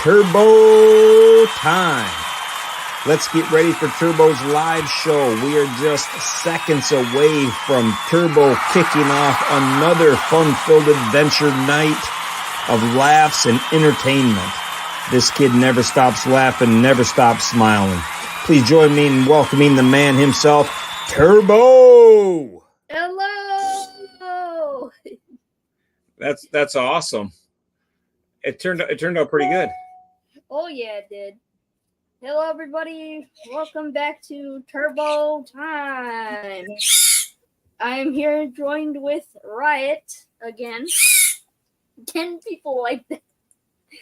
Turbo time. Let's get ready for Turbo's live show. We are just seconds away from Turbo kicking off another fun-filled adventure night of laughs and entertainment. This kid never stops laughing, never stops smiling. Please join me in welcoming the man himself, Turbo. Hello. That's awesome. It turned out pretty good. Oh yeah, it did. Hello everybody. Welcome back to Turbo Time. I am here joined with Riot again. 10 people like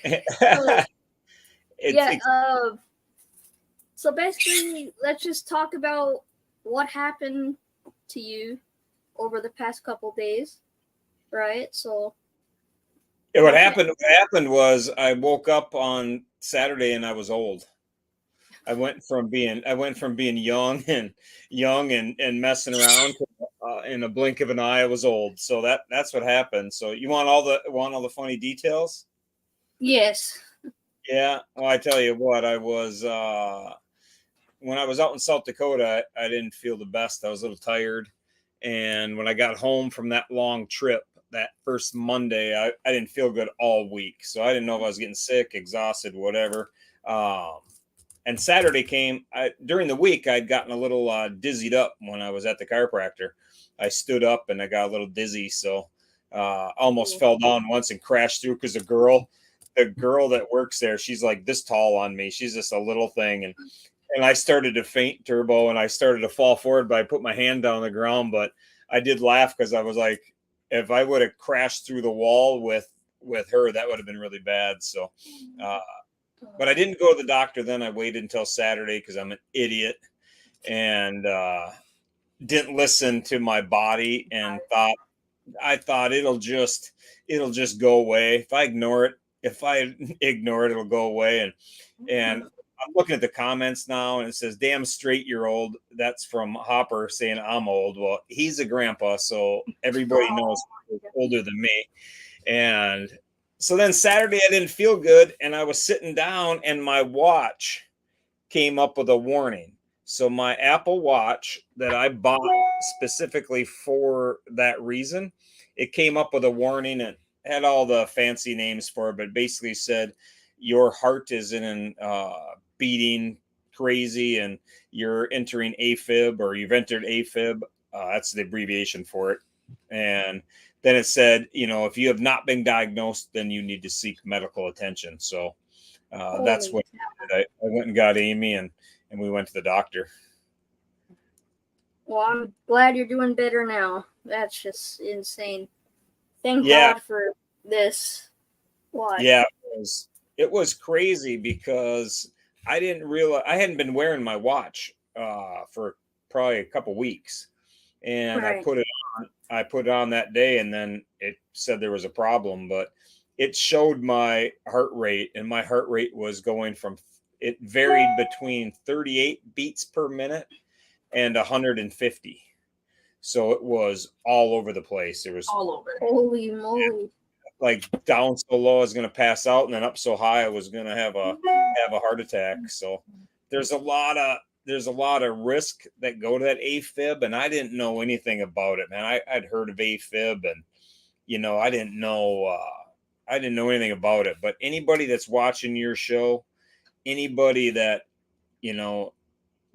that. So basically, let's just talk about what happened to you over the past couple days, right? So, what happened was I woke up on Saturday and I was old. I went from being young and messing around to, in a blink of an eye I was old. So that's what happened. So you want all the funny details? Yes. Yeah. Well, I tell you what, I was when I was out in South Dakota, I didn't feel the best. I was a little tired. And when I got home from that long trip, that first Monday, I didn't feel good all week. So I didn't know if I was getting sick, exhausted, whatever. And Saturday came. During the week, I'd gotten a little dizzied up when I was at the chiropractor. I stood up and I got a little dizzy. So almost fell down once and crashed through because the girl that works there, she's like this tall on me. She's just a little thing. And I started to faint, Turbo, and I started to fall forward, but I put my hand down on the ground. But I did laugh because I was like, if I would have crashed through the wall with her, that would have been really bad. So, but I didn't go to the doctor then. I waited until Saturday because I'm an idiot and didn't listen to my body and thought it'll just go away. If I ignore it, it'll go away. And I'm looking at the comments now, and it says, "Damn straight you're old." That's from Hopper saying I'm old. Well, he's a grandpa, so everybody knows he's older than me. And so then Saturday I didn't feel good, and I was sitting down, and my watch came up with a warning. So my Apple Watch that I bought specifically for that reason, it came up with a warning and had all the fancy names for it, but basically said your heart is in beating crazy and you're entering AFib, or you've entered AFib. That's the abbreviation for it. And then it said, if you have not been diagnosed, then you need to seek medical attention. So that's what I went and got Amy and we went to the doctor. Well, I'm glad you're doing better now. That's just insane. Thank God for this. Why? Yeah, it was crazy because I didn't realize I hadn't been wearing my watch for probably a couple weeks, and right. I put it on that day, and then it said there was a problem, but it showed my heart rate, and my heart rate was going it varied between 38 beats per minute and 150. So it was all over the place. It was all over. Holy moly. Like down so low I was going to pass out, and then up so high I was going to have a heart attack. So there's a lot of risk that go to that AFib, and I didn't know anything about it, man. I'd heard of AFib, and I didn't know anything about it. But anybody that's watching your show, anybody that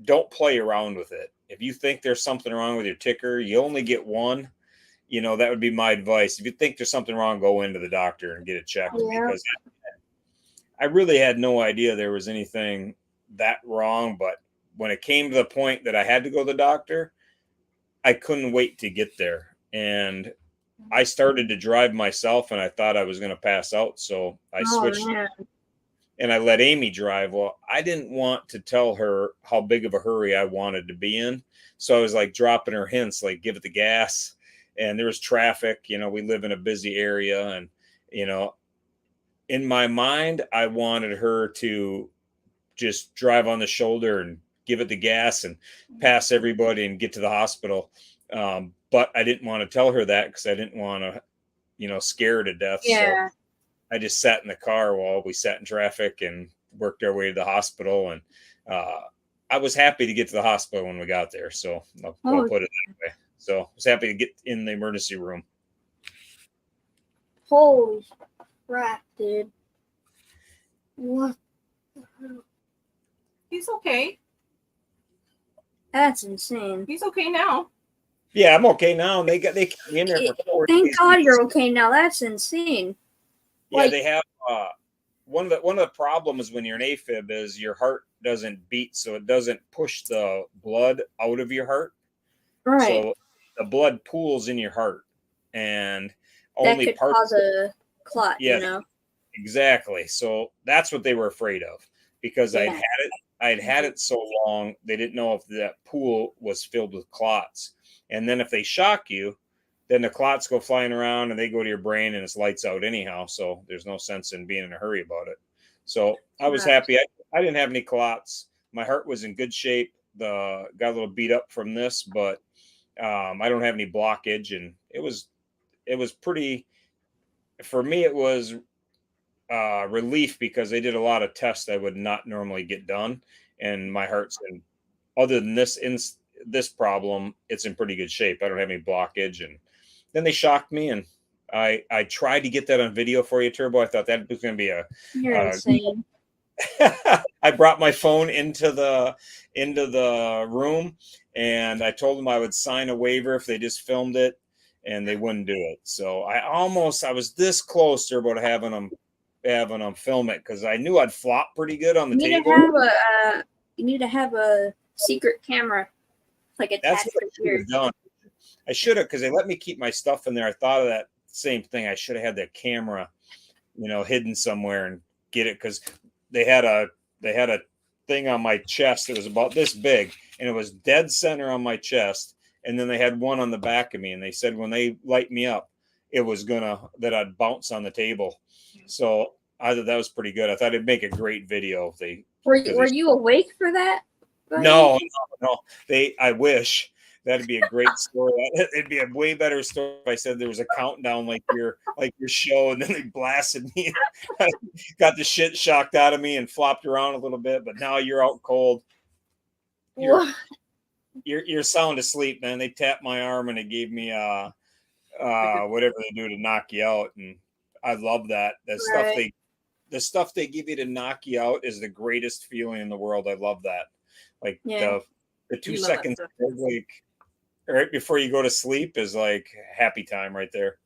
don't play around with it. If you think there's something wrong with your ticker, you only get one. That would be my advice. If you think there's something wrong, go into the doctor and get it checked. Yeah. Because I really had no idea there was anything that wrong. But when it came to the point that I had to go to the doctor, I couldn't wait to get there. And I started to drive myself, and I thought I was going to pass out. So I switched and I let Amy drive. Well, I didn't want to tell her how big of a hurry I wanted to be in. So I was like dropping her hints, like give it the gas. And there was traffic, we live in a busy area. And, in my mind, I wanted her to just drive on the shoulder and give it the gas and pass everybody and get to the hospital. But I didn't want to tell her that because I didn't want to, scare her to death. Yeah. So I just sat in the car while we sat in traffic and worked our way to the hospital. And I was happy to get to the hospital when we got there. So I'll put it that way. So I was happy to get in the emergency room. Holy crap, dude. What the hell? He's okay. That's insane. He's okay now. Yeah, I'm okay now. They kept me in there for 4 days. Thank God you're okay now. That's insane. Yeah, Like- they have one of the problems when you're an AFib is your heart doesn't beat, so it doesn't push the blood out of your heart. Right. So the blood pools in your heart, and That only could part cause a clot, Yeah. you know? exactly. So that's what they were afraid of, because Yeah. I'd had it so long they didn't know if that pool was filled with clots, and then if they shock you, then the clots go flying around and they go to your brain and it's lights out anyhow. So there's no sense in being in a hurry about it. So I was Right. happy. I didn't have any clots. My heart was in good shape. Got a little beat up from this, but I don't have any blockage, and it was pretty. For me, it was relief because they did a lot of tests I would not normally get done, and my heart's in. Other than this problem, it's in pretty good shape. I don't have any blockage, and then they shocked me, and I tried to get that on video for you, Turbo. I thought that was going to be a. You're insane. I brought my phone into the room, and I told them I would sign a waiver if they just filmed it, and they wouldn't do it. So I was this close to about having them film it, because I knew I'd flop pretty good on the You table. need to have a secret camera, like That's attached what I to should your. have done. I should have, because they let me keep my stuff in there. I thought of that same thing. I should have had that camera, hidden somewhere and get it, because they had a thing on my chest that was about this big, and it was dead center on my chest. And then they had one on the back of me, and they said when they light me up, it was that I'd bounce on the table. So I thought that was pretty good. I thought it'd make a great video if they. Were you awake for that? No. I wish. That'd be a great story. It'd be a way better story if I said there was a countdown like your show, and then they blasted me. I got the shit shocked out of me and flopped around a little bit. But now you're out cold. You're sound asleep, man. They tapped my arm and they gave me whatever they do to knock you out, and I love that. The stuff they give you to knock you out is the greatest feeling in the world. I love that. Like the 2 seconds like right before you go to sleep is like happy time right there.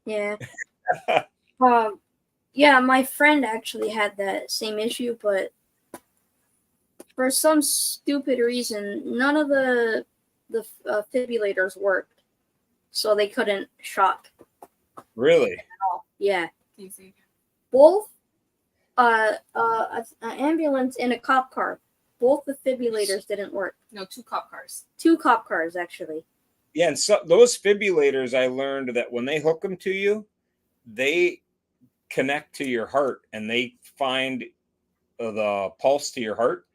Yeah. Yeah, my friend actually had that same issue, but for some stupid reason, none of the defibrillators worked, so they couldn't shock. Really? Yeah. Easy. Both an ambulance and a cop car, both defibrillators didn't work. No, 2 cop cars. 2 cop cars, actually. Yeah, and so those fibrillators, I learned that when they hook them to you, they connect to your heart and they find the pulse to your heart.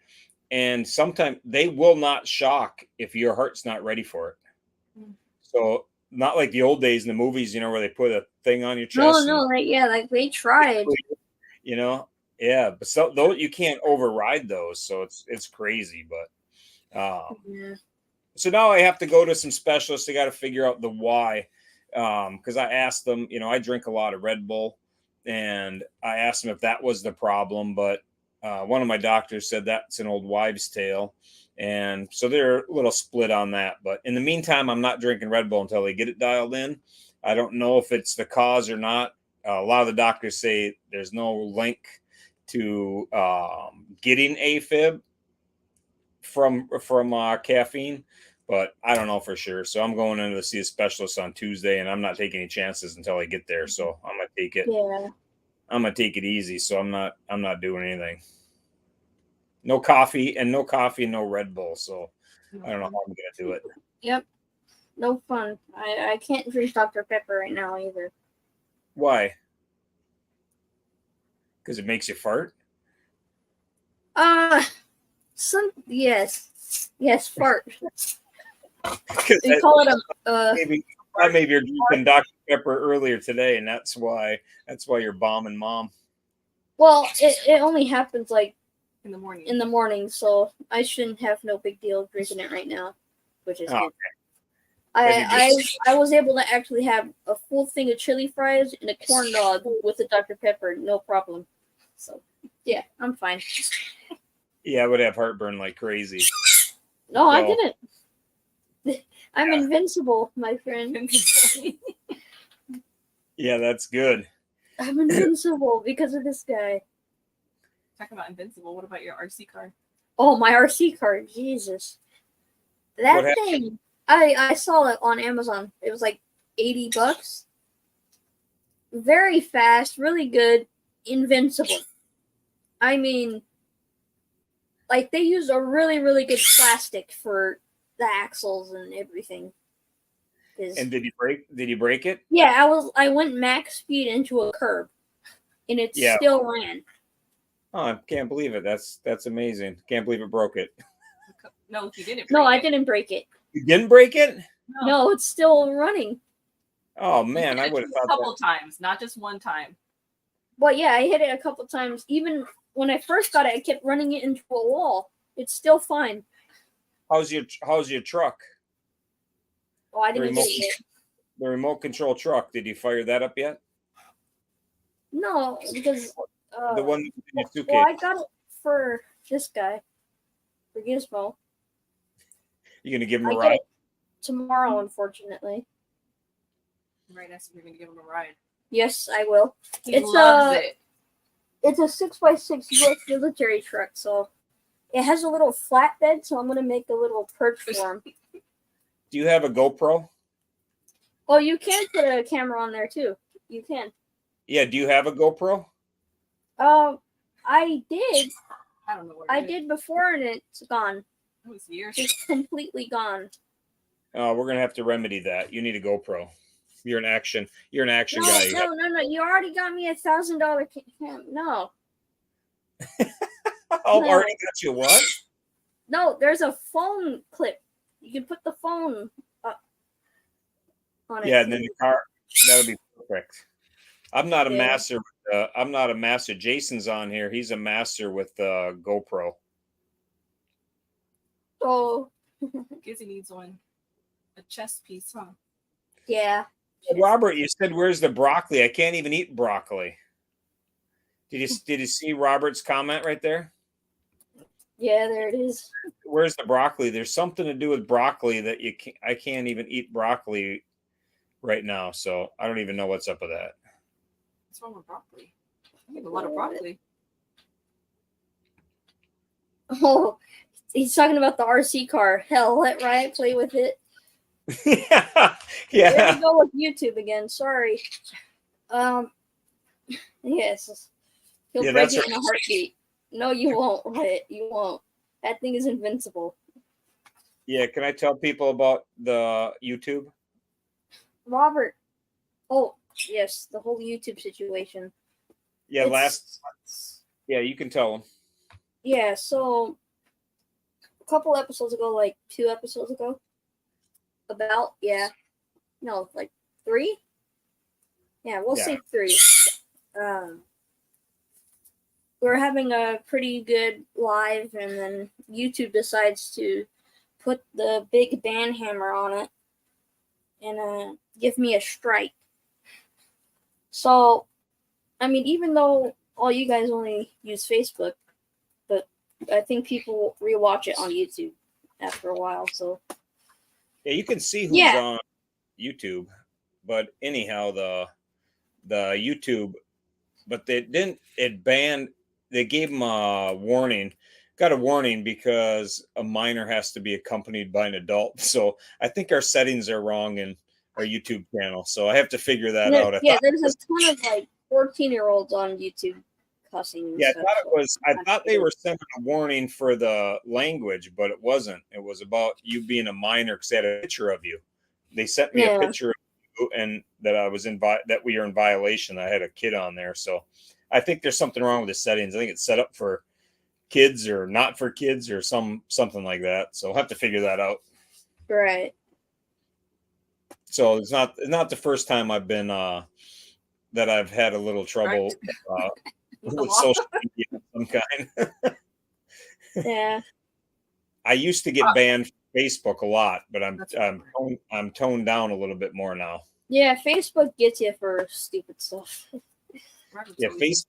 And sometimes they will not shock if your heart's not ready for it. So not like the old days in the movies, where they put a thing on your chest. No, they tried. Yeah, but so though you can't override those, so it's crazy. But Yeah. so now I have to go to some specialists. They got to figure out the why, because I asked them. I drink a lot of Red Bull, and I asked them if that was the problem, but one of my doctors said that's an old wives' tale, and so they're a little split on that. But in the meantime, I'm not drinking Red Bull until they get it dialed in. I don't know if it's the cause or not. A lot of the doctors say there's no link to getting AFib from caffeine, but I don't know for sure. So I'm going in to see a specialist on Tuesday, and I'm not taking any chances until I get there. So I'm gonna take it. Yeah. I'm gonna take it easy. So I'm not doing anything. No coffee and no Red Bull. So I don't know how I'm gonna do it. Yep. No fun. I can't drink Dr. Pepper right now either. Why? Because it makes you fart? Yes, fart. 'Cause We call it a maybe you're drinking Dr. Pepper earlier today, and that's why you're bombing mom. Well, it only happens like In the morning. in the morning, so I shouldn't have no big deal drinking it right now, which is Oh, good. That'd be I was able to actually have a full thing of chili fries and a corn dog with a Dr. Pepper, no problem. So yeah, I'm fine. Yeah, I would have heartburn like crazy. No, I So- didn't. I'm invincible, my friend. Yeah, that's good. I'm invincible because of this guy. Talking about invincible. What about your RC car? Oh, my RC card, Jesus. That What happened? thing, I saw it on Amazon. It was like $80. Very fast, really good, invincible. I mean, like they used a really, really good plastic for the axles and everything. 'Cause- And did you break it? yeah, I went max speed into a curb, and it Yeah. still ran. Oh, I can't believe it. That's amazing. Can't believe it broke it. No, you didn't. No, break I it. didn't break it. You didn't break it? No, it's still running. Oh You man, hit I it would have a thought couple that. times, not just one time. Well, yeah, I hit it a couple times. Even when I first got it, I kept running it into a wall. It's still fine. How's your truck? Oh, I didn't Remote- get it yet. The remote control truck. Did you fire that up yet? No, because The one in your suitcase. well, I got it for this guy, for Gizmo. You gonna give him I a get ride? it tomorrow, unfortunately. Right, that's you're gonna give him a ride. Yes, I will. He It's, loves it. It's a 6x6 US military truck, so it has a little flatbed. So I'm gonna make a little perch for him. Do you have a GoPro? Oh, you can put a camera on there too. You can. Yeah. Do you have a GoPro? I did. I don't know where I it is. did before, and it's gone. It was years ago. It's completely gone. We're gonna have to remedy that. You need a GoPro. You're an action No, guy. no. You already got me $1,000 cam. No, Oh, No. already got you what? no. There's a phone clip. You can put the phone up on it. Yeah, and then the car. That'll be perfect. I'm not a Yeah. master. I'm not a master. Jason's on here. He's a master with GoPro. Oh, Gizzy needs one. A chest piece, huh? yeah. Robert, you said where's the broccoli? I can't even eat broccoli. Did you see Robert's comment right there? Yeah, there it is. Where's the broccoli? There's something to do with broccoli that I can't even eat broccoli right now. So I don't even know what's up with that. What's wrong with broccoli? I eat a lot of broccoli. Oh, he's talking about the RC car. Hell, let Riot play with it. yeah, There yeah. we go with YouTube again. Sorry. Yes. He'll Yeah, break that's it in a heartbeat. No, you won't, Riot. You won't. That thing is invincible. Yeah, can I tell people about the YouTube? Robert. Oh, yes, the whole YouTube situation. Yeah, It's- Yeah, you can tell them. Yeah, so a couple episodes ago, like 2 episodes ago, like 3? Yeah, we'll Yeah. say 3. We were having a pretty good live, and then YouTube decides to put the big ban hammer on it and give me a strike. So, I mean, even though all you guys only use Facebook, but I think people rewatch it on YouTube after a while. So, Yeah, you can see who's Yeah. on YouTube, but anyhow, the YouTube, but they didn't. It banned. They gave them a warning. Got a warning because a minor has to be accompanied by an adult. So I think our settings are wrong in our YouTube channel. So I have to figure that out. I thought, there's a ton of like 14-year-olds on YouTube cussing. And yeah, I stuff, thought it so was. I I'm thought they sure. were sending a warning for the language, but it wasn't. It was about you being a minor because they had a picture of you. They sent me Yeah. a picture of you and that I was that we were in violation. I had a kid on there, so I think there's something wrong with the settings. I think it's set up for kids or not for kids or something like that. So I'll have to figure that out. Right. So it's not the first time I've been that I've had a little trouble With the with law. social media of some kind. Yeah. I used to get banned from Facebook a lot, but That's I'm toned down a little bit more now. Yeah, Facebook gets you for stupid stuff. Robert's Yeah, always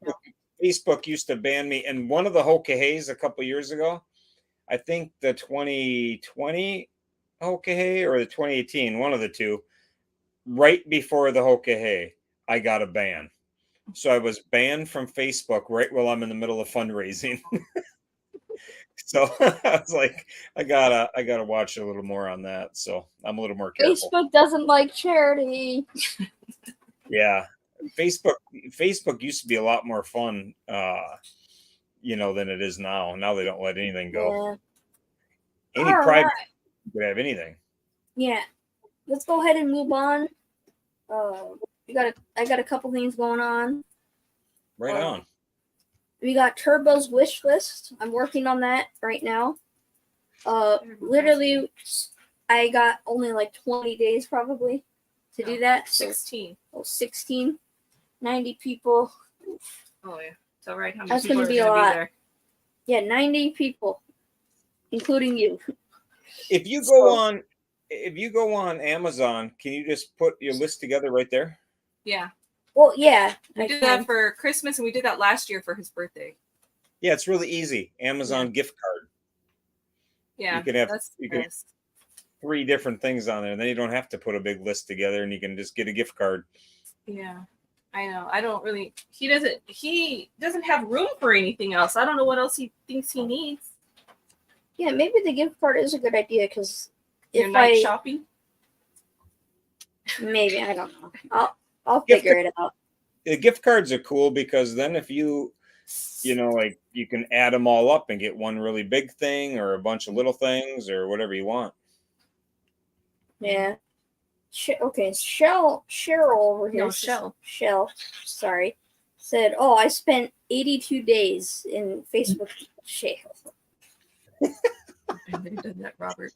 Facebook used to ban me, and one of the Hokahays a couple years ago, I think the 2020 Hokahay or the 2018, one of the two, right before the Hokahay, I got a ban. So I was banned from Facebook right while I'm in the middle of fundraising. So I was like, I gotta watch a little more on that. So I'm a little more careful. Facebook doesn't like charity. Yeah. Facebook used to be a lot more fun, than it is now. Now they don't let anything go. Yeah. Any All private right. could have anything. Yeah. Let's go ahead and move on. I got a couple things going on. Right on. We got Turbo's wish list. I'm working on that right now. Literally, I got only like 20 days probably to do that. So 16. 16, 90 people. Oh yeah. So right, how many That's people gonna are be a gonna lot. be there? Yeah, 90 people, including you. If you go on Amazon, can you just put your list together right there? Yeah. Well, yeah. We I did can. that for Christmas, and we did that last year for his birthday. Yeah, it's really easy. Amazon gift card. Yeah, You can have that's you the can best. 3 different things on there, and then you don't have to put a big list together, and you can just get a gift card. Yeah, I know. I don't really. He doesn't have room for anything else. I don't know what else he thinks he needs. Yeah, maybe the gift card is a good idea because Your if night I shopping. maybe I don't know. I'll Gift figure it out. The gift cards are cool because then if you like you can add them all up and get one really big thing or a bunch of little things or whatever you want. Yeah. Okay, Cheryl over here. No, Shell. Shell, sorry, said, "Oh, I spent 82 days in Facebook." Shell. I've never done that, Robert.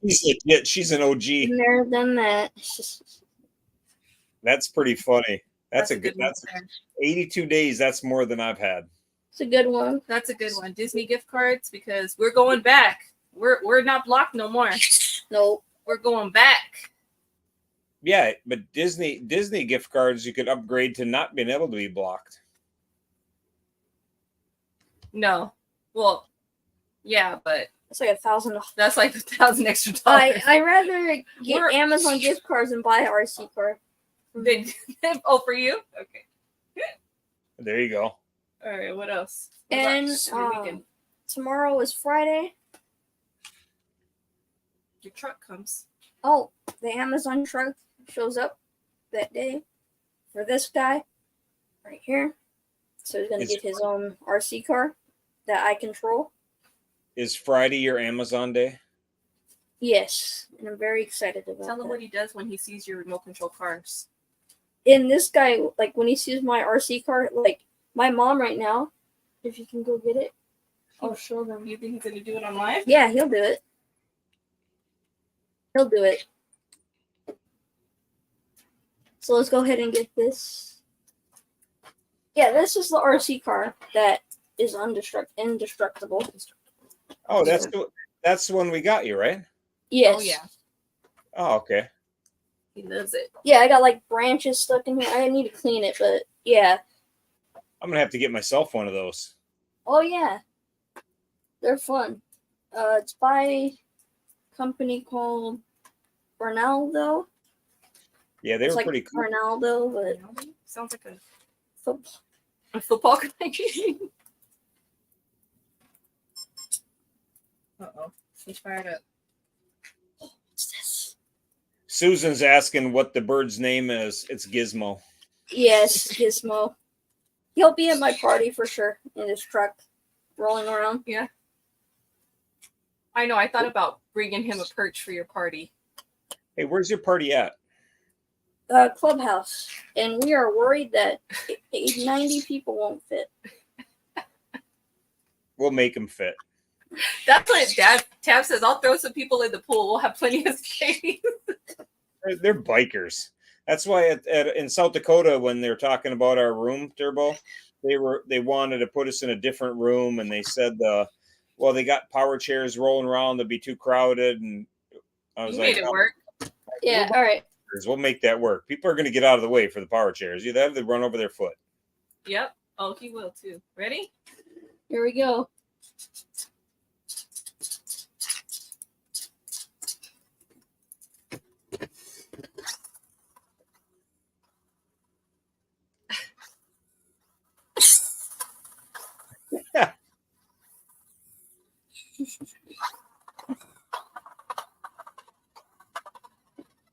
She's an OG. Never done that. That's pretty funny. That's a good. one. That's 82 days. That's more than I've had. It's a good one. That's a good one. Disney gift cards because we're going back. We're not blocked no more. Nope. We're going back. Yeah, but Disney gift cards you could upgrade to not being able to be blocked. No. Well, yeah, but It's like $1,000. that's like $1,000 extra dollars. I rather get We're- Amazon gift cards and buy an RC card. Oh, for you? Okay. There you go. All right. What else? What And about your weekend? tomorrow is Friday. Your truck comes. Oh, the Amazon truck shows up that day for this guy right here. So he's gonna Is- get his own RC car that I control. Is Friday your Amazon day? Yes, and I'm very excited about Tell him that. what he does when he sees your remote control cars. And this guy, like when he sees my RC car, like my mom right now, if you can go get it, I'll show them. You think he's gonna do it on live? Yeah, he'll do it. He'll do it. So let's go ahead and get this. Yeah, this is the RC car that is indestructible. Oh, that's the one we got you, right? Yes. Oh yeah, Oh, okay. he loves it. Yeah, I got like branches stuck in here. I need to clean it, but yeah. I'm gonna have to get myself one of those. Oh yeah. They're fun. It's by a company called Ronaldo. Yeah, they It's were like pretty cool. Ronaldo, but Sounds like football. a football connection. Uh-oh. He's fired up. What's this? Susan's asking what the bird's name is. It's Gizmo. Yes, Gizmo. He'll be at my party for sure in his truck, rolling around. I know. I thought about bringing him a perch for your party. Hey, where's your party at? Clubhouse, and we are worried that 90 people won't fit. We'll make him fit. That's what Tab says. I'll throw some people in the pool. We'll have plenty of space. They're bikers. That's why in South Dakota, when they're talking about our room, Turbo, they wanted to put us in a different room, and they said well, they got power chairs rolling around, they'd be too crowded, and I was You like, made it work. Yeah, all right. we'll make that work. People are going to get out of the way for the power chairs. Either they run over their foot. Yep. Oh, he will too. Ready? Here we go.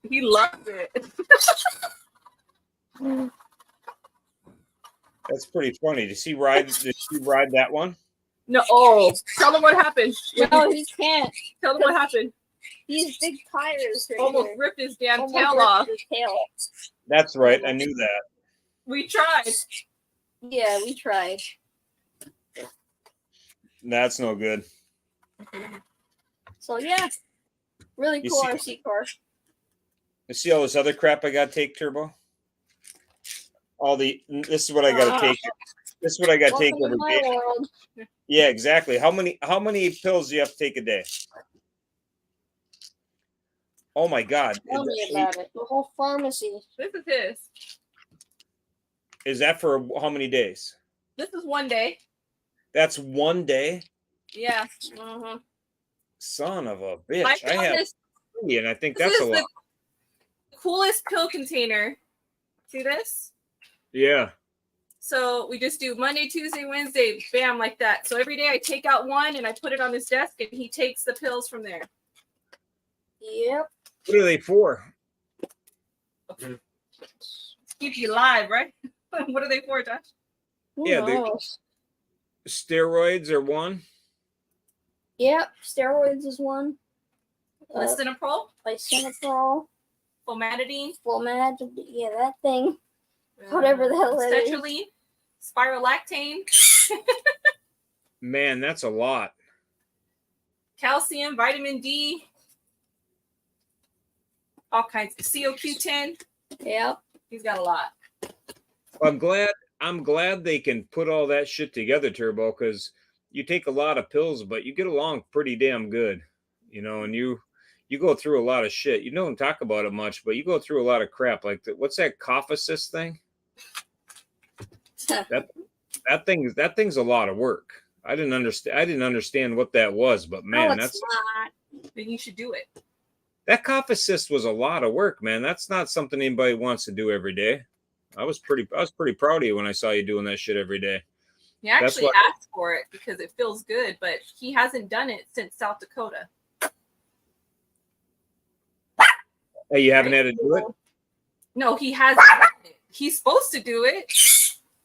He loves it. That's pretty funny. Did she ride that one? No. Oh, tell him what happened. No, he can't. Tell him what happened. These big tires right Almost here. ripped his damn Almost tail ripped off. his tail. That's right. I knew that. We tried. Yeah, we tried. That's no good. So yeah, really You cool see- RC car. You see all this other crap I got to take, Turbo? This is what I got to take. This is what I got to take Welcome to every my day. world. Yeah, exactly. How many pills do you have to take a day? Oh my God. Tell me about it. The whole pharmacy. This is his. Is that for how many days? This is one day. That's one day? Yeah. Uh-huh. Son of a bitch. I I found have this. three, and I think This that's a is lot. the coolest pill container. See this? Yeah. So we just do Monday, Tuesday, Wednesday, bam, like that. So every day I take out one and I put it on his desk, and he takes the pills from there. Yep. What are they for? Keep you alive, right? What are they for, Josh? Who Yeah, they- knows? Steroids are one. Yep. Steroids is one. Lisinopril, Lisinoprol, Famotidine, Fomad, yeah, that thing. Whatever the hell that is. Cetralene, Spirolactane, Man, that's a lot. calcium, vitamin D, all kinds of CoQ10. Yep. He's got a lot. I'm glad they can put all that shit together, Turbo, because you take a lot of pills, but you get along pretty damn good, and you go through a lot of shit. You don't talk about it much, but you go through a lot of crap. Like what's that cough assist thing? That thing's a lot of work. I didn't understand what that was, but man, no, it's not. Then you should do it. that cough assist was a lot of work, man. That's not something anybody wants to do every day. I was pretty proud of you when I saw you doing that shit every day. He actually what- asked for it because it feels good, but he hasn't done it since South Dakota. Hey, you haven't had to do it? No, he hasn't done it. He's supposed to do it.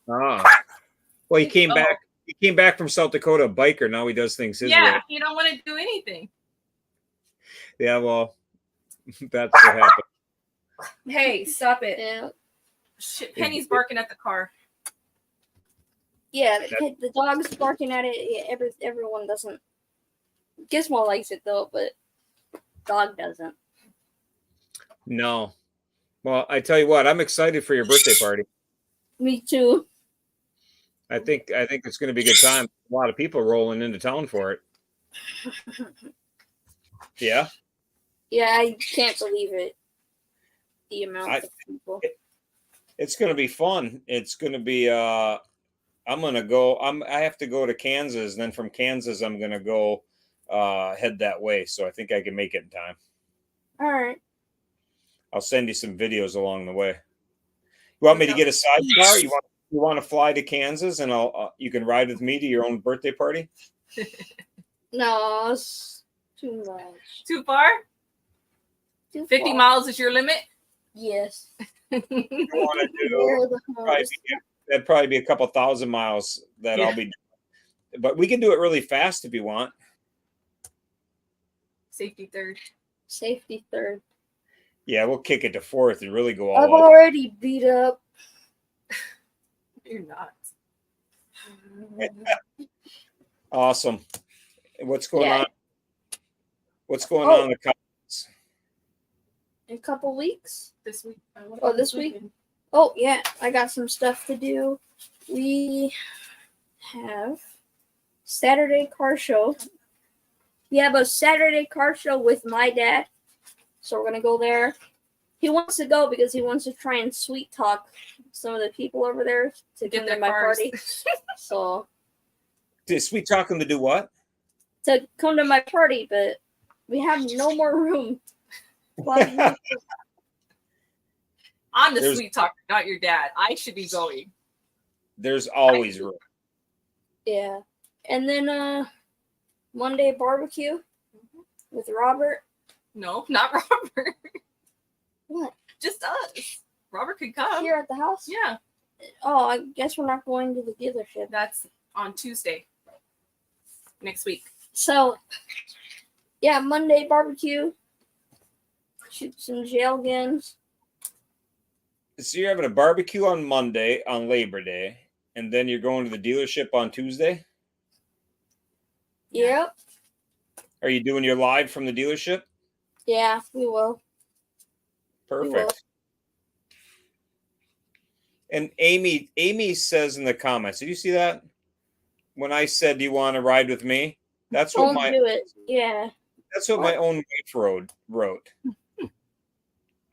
Ah. Well, he came back. He came back from South Dakota, a biker. Now he does things his Yeah, way. he don't want to do anything. Yeah, well, that's what happened. Hey, stop it. Yeah. Shit, Penny's barking at the car. Yeah, the dog's barking at it. Yeah, everyone doesn't. Gizmo likes it though, but dog doesn't. No. Well, I tell you what, I'm excited for your birthday party. Me too. I think it's going to be a good time. A lot of people rolling into town for it. Yeah. Yeah, I can't believe it. The amount of people. It's going to be fun. It's going to be I'm going to go I have to go to Kansas, and then from Kansas I'm going to go head that way, so I think I can make it in time. All right. I'll send you some videos along the way. You want me to get a sidecar? You want to fly to Kansas, and you can ride with me to your own birthday party? No, it's too much. Too far? Too 50 far. miles is your limit? Yes. I want to do Where the hell probably is- that'd probably be a couple thousand miles that I'll be doing. But we can do it really fast if you want. Safety third. Safety third. Yeah, we'll kick it to fourth and really go I've all out. already beat up. You're not. Awesome. What's going Yeah. on? What's going Oh. on in the comments? a couple weeks. This week. What Oh, about this week? weekend? Oh yeah, I got some stuff to do. We have Saturday car show. We have a Saturday car show with my dad, so we're gonna go there. He wants to go because he wants to try and sweet talk some of the people over there to Get come their to my cars. party. So Did Sweet Talk him to do what? to come to my party, but we have no more room. Well, I'm the There's- sweet talker, not your dad. I should be going. There's always room. yeah, and then Monday barbecue with Robert. No, not Robert. What? Just us. Robert could come. Here at the house. Yeah, Oh, I guess we're not going to the dealership. that's on Tuesday. Next week. So, yeah, Monday barbecue. Shoot some jail games. So you're having a barbecue on Monday on Labor Day, and then you're going to the dealership on Tuesday. Yep. Are you doing your live from the dealership? Yeah, we will. Perfect. And Amy says in the comments, did you see that? When I said, "Do you want to ride with me?" That's what Don't do it. Yeah. my own wife wrote.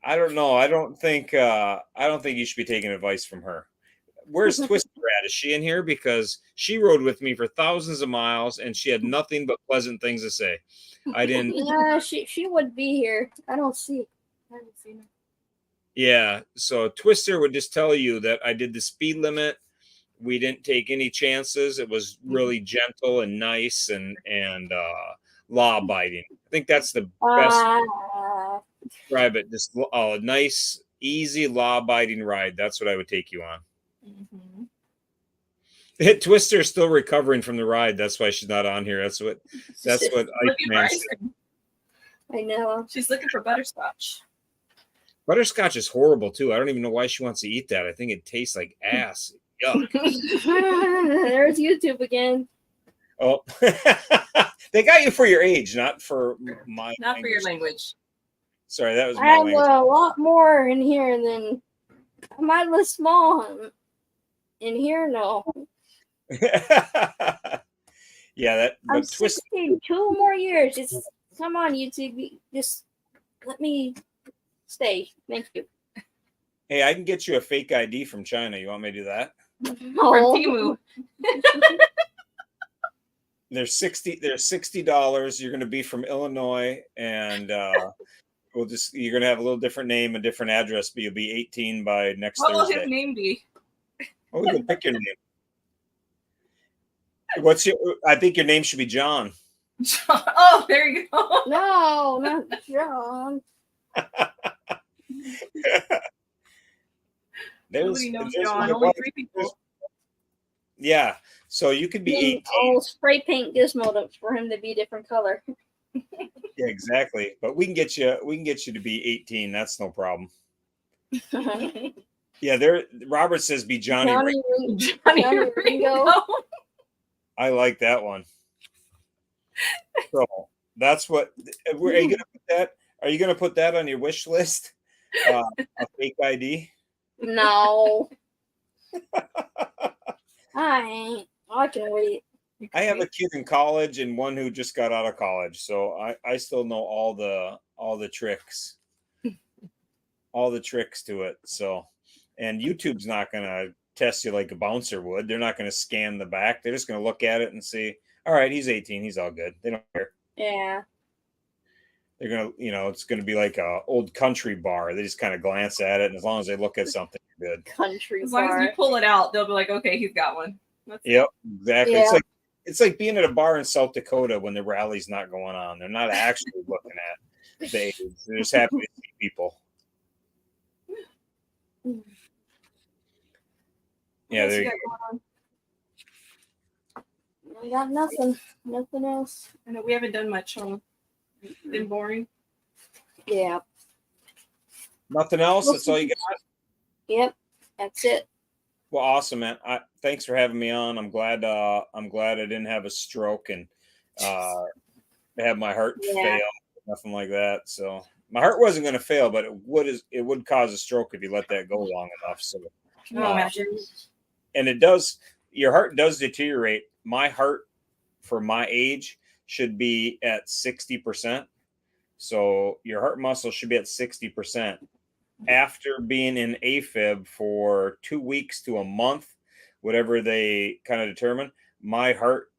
I don't know. I don't think you should be taking advice from her. Where's Twister at? Is she in here? Because she rode with me for thousands of miles and she had nothing but pleasant things to say. I didn't. Yeah, she would be here. I don't see. I haven't seen her. Yeah. So Twister would just tell you that I did the speed limit. We didn't take any chances. It was really gentle and nice and law abiding. I think that's the best describe it. Just a nice, easy, law abiding ride. That's what I would take you on. Mm-hmm. Twister's still recovering from the ride. That's why she's not on here. That's what Looking for Iceman ice said. cream. I know. She's looking for butterscotch. Butterscotch is horrible too. I don't even know why she wants to eat that. I think it tastes like ass. Yuck. There's YouTube again. Oh, they got you for your age, not for my. Not for your language. Sorry, that was I my have language. a lot more in here than I look small in here. No, Yeah, that. I'm But Twist. 16. 2 more years. Just come on, YouTube. Just let me stay. Thank you. Hey, I can get you a fake ID from China. You want me to do that? From Oh. Temu. They're $60. You're going to be from Illinois, and you're going to have a little different name, a different address, but you'll be 18 by next What will Thursday. his name be? Oh, we can pick your name. I think your name should be John. Oh, there you go. No, not John. Nobody knows John. there Only was- 3 people. Yeah, so you could be 18. I'll spray paint Gizmo for him to be a different color. Yeah, exactly. But we can get you to be 18. That's no problem. Yeah, Robert says be Johnny. Johnny Ringo. I like that one. So that's what. Are you gonna put that? Are you gonna put that on your wish list? A fake ID. No. I ain't. I can wait. I have a kid in college and one who just got out of college, so I still know all the tricks, all the tricks to it. So, and YouTube's not gonna test you like a bouncer would. They're not gonna scan the back. They're just gonna look at it and see. All right, he's 18. He's all good. They don't care. Yeah. They're gonna, it's gonna be like a old country bar. They just kind of glance at it, and as long as they look at something, you're good. Country As long as bar. you pull it out, they'll be like, okay, he's got one. Yep, exactly. Yeah. It's like being at a bar in South Dakota when the rally's not going on. They're not actually looking at the age. They're just happy to see people. Yeah, What else there you you got go. going on? I got nothing. Nothing else. I know we haven't done much. Been boring. Yeah. Nothing else. That's all you got. Yep. That's it. Well, awesome, man. Thanks for having me on. I'm glad. I didn't have a stroke and have my heart Yeah. fail. Nothing like that. So My heart wasn't going to fail, but it would cause a stroke if you let that go long enough. So, Can you imagine? and it does. Your heart does deteriorate. My heart, for my age, should be at 60%. So your heart muscle should be at 60%. After being in AFib for 2 weeks to a month, whatever they kind of determine, my heart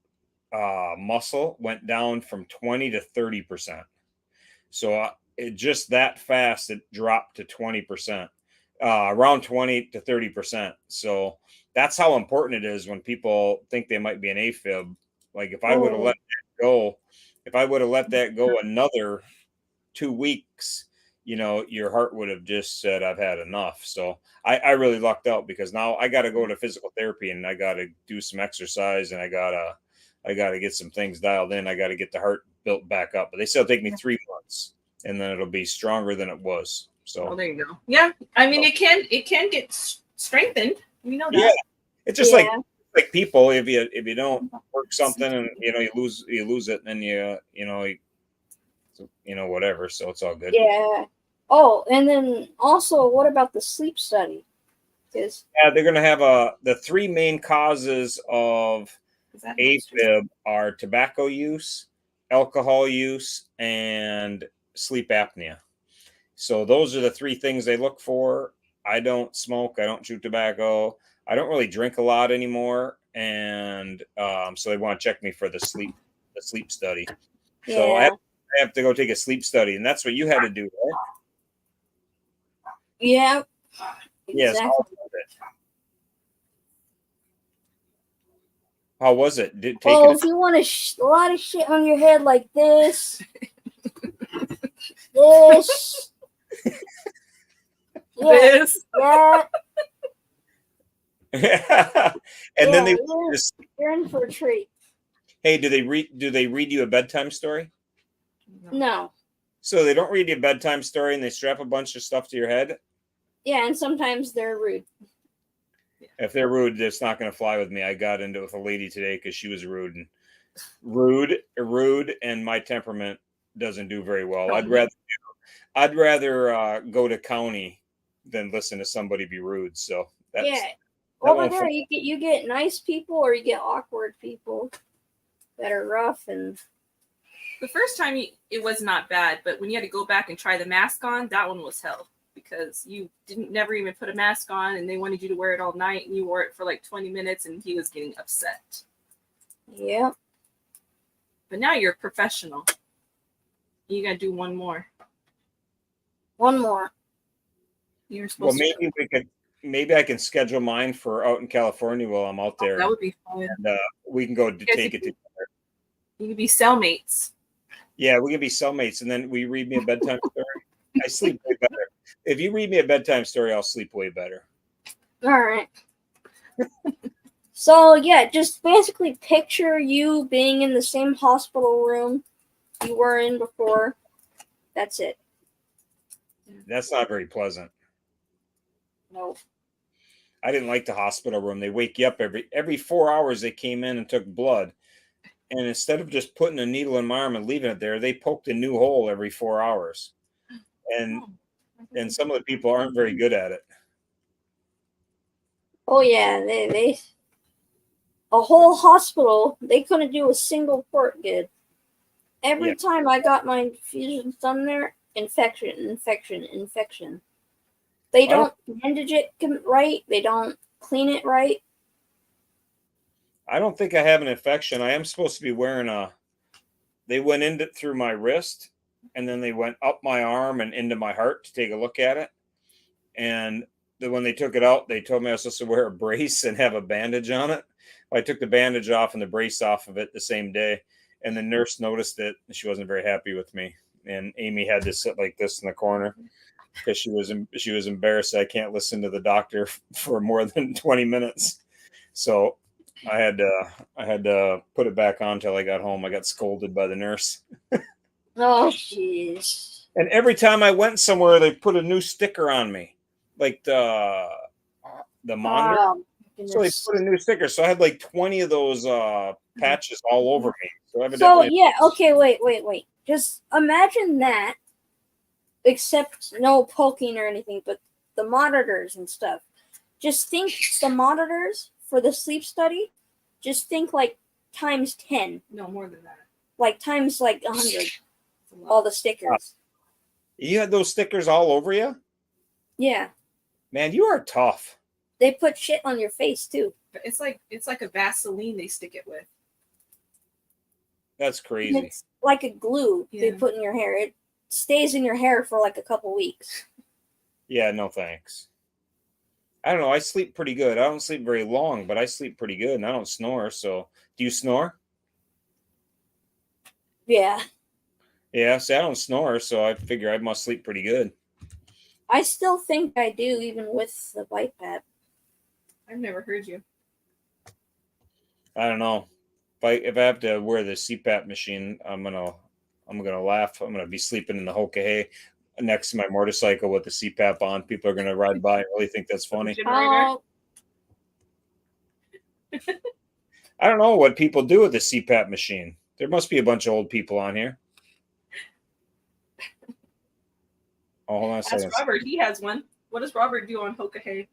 muscle went down from 20 to 30%. So it just that fast, it dropped to 20%, around 20 to 30%. So that's how important it is when people think they might be an AFib. Like if I would have let that go, if I would have let that go another 2 weeks, your heart would have just said, I've had enough. So I really lucked out because now I got to go to physical therapy and I got to do some exercise and I got to get some things dialed in. I got to get the heart built back up, but they still take me 3 months and then it'll be stronger than it was. So Oh, there you go. Yeah. I mean, it can get strengthened. We know that. yeah, it's just like people, if you don't work something and you lose it, and then whatever. So it's all good. Yeah. Oh, and then also, what about the sleep study? Because They're going to have the 3 main causes of AFib are tobacco use, alcohol use, and sleep apnea. So those are the 3 things they look for. I don't smoke. I don't chew tobacco. I don't really drink a lot anymore, and so they want to check me for the sleep study. yeah. So I have to go take a sleep study, and that's what you had to do, right? Yeah. Yes. Exactly. How was it? Did take Well, it? if you want a lot of shit on your head like this, this, yeah, This. that, And then they you're in for a treat. hey, do they read you a bedtime story? No. So they don't read you a bedtime story and they strap a bunch of stuff to your head? Yeah, and sometimes they're rude. If they're rude, it's not going to fly with me. I got into it with a lady today because she was rude, and my temperament doesn't do very well. I'd rather go to county than listen to somebody be rude. So that's, Yeah. Over there, you get nice people or you get awkward people that are rough and. The first time it was not bad, but when you had to go back and try the mask on, that one was hell because you never even put a mask on and they wanted you to wear it all night and you wore it for like 20 minutes and he was getting upset. Yeah. But now you're a professional. You gotta do one more. One more. You're supposed to. Maybe I can schedule mine for out in California while I'm out there. That would be fun. And we can go take it together. You could be cellmates. Yeah, we can be cellmates, and then we read me a bedtime story. I sleep way better. If you read me a bedtime story, I'll sleep way better. All right. So, yeah, just basically picture you being in the same hospital room you were in before. That's it. That's not very pleasant. No. I didn't like the hospital room. They wake you up every 4 hours. They came in and took blood. And instead of just putting a needle in my arm and leaving it there, they poked a new hole every 4 hours. And some of the people aren't very good at it. Oh, yeah, they a whole hospital, they couldn't do a single port good. Every time I got my infusions done there, infection. They don't bandage it right. They don't clean it right. I don't think I have an infection. I am supposed to be wearing they went in through my wrist and then they went up my arm and into my heart to take a look at it. And when they took it out, they told me I was supposed to wear a brace and have a bandage on it. I took the bandage off and the brace off of it the same day. And the nurse noticed it. And she wasn't very happy with me. And Amy had to sit like this in the corner because she was embarrassed. I can't listen to the doctor for more than 20 minutes. So I had to put it back on till I got home. I got scolded by the nurse. Oh, jeez. And every time I went somewhere, they put a new sticker on me, like the monitor. Oh, so they put a new sticker. So I had like 20 of those patches all over me. So yeah, okay, wait. Just imagine that except no poking or anything, but the monitors and stuff. Just think the monitors for the sleep study, just think like times 10, No, more than that. like times like 100, It's a lot. all the stickers. You had those stickers all over you? Yeah. Man, you are tough. They put shit on your face too. But it's like a Vaseline they stick it with. That's crazy. It's like a glue they Yeah. put in your hair. It stays in your hair for like a couple weeks. Yeah, no thanks. I don't know. I sleep pretty good. I don't sleep very long, but I sleep pretty good and I don't snore. So, do you snore? Yeah. Yeah, see, I don't snore, so I figure I must sleep pretty good. I still think I do, even with the BiPAP. I've never heard you. I don't know. If I have to wear the CPAP machine, I'm gonna laugh. I'm gonna be sleeping in the Hokahay next to my motorcycle with the CPAP on. People are gonna ride by and really think that's funny. Generator. Oh, I don't know what people do with the CPAP machine. There must be a bunch of old people on here. Oh, hold on a Ask second. Robert. He has one. What does Robert do on Hokahay?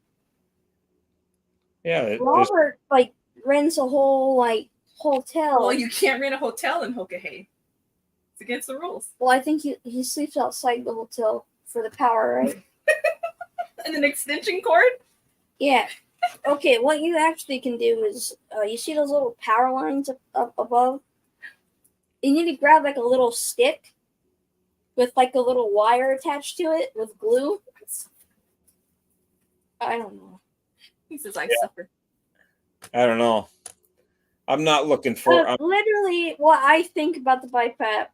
Yeah, there's, Robert like rents a whole like hotel. Well, you can't rent a hotel in Hokahay. It's against the rules. Well, I think he sleeps outside the hotel for the power, right? And an extension cord? Yeah. Okay, what you actually can do is you see those little power lines up above? You need to grab like a little stick with like a little wire attached to it with glue. I don't know. He says, I suffer. I don't know. I'm not looking for. Literally, what I think about the BiPAP,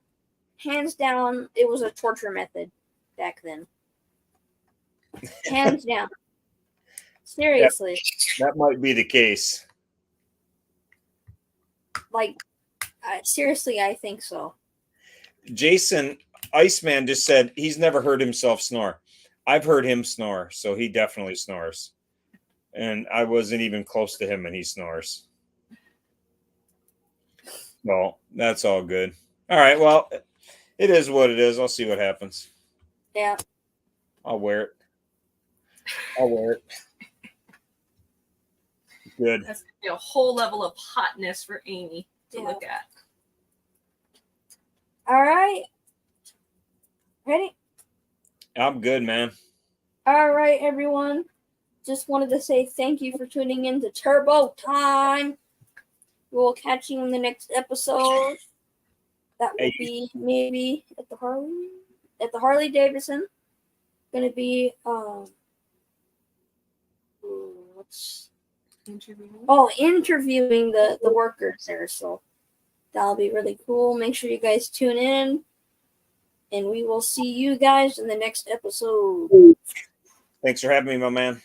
hands down, it was a torture method back then. Hands down. Seriously. That might be the case. Like, seriously, I think so. Jason Iceman just said he's never heard himself snore. I've heard him snore, so he definitely snores. And I wasn't even close to him, and he snores. Well, that's all good. All right. Well, it is what it is. I'll see what happens. Yeah. I'll wear it. I'll wear it. Good. That's gonna be a whole level of hotness for Amy to Yeah. look at. All right. Ready? I'm good, man. All right, everyone. Just wanted to say thank you for tuning in to Turbo Time. We'll catch you in the next episode. That will Hey. be maybe at the Harley Davidson. Gonna be interviewing the workers there. So that'll be really cool. Make sure you guys tune in, and we will see you guys in the next episode. Thanks for having me, my man.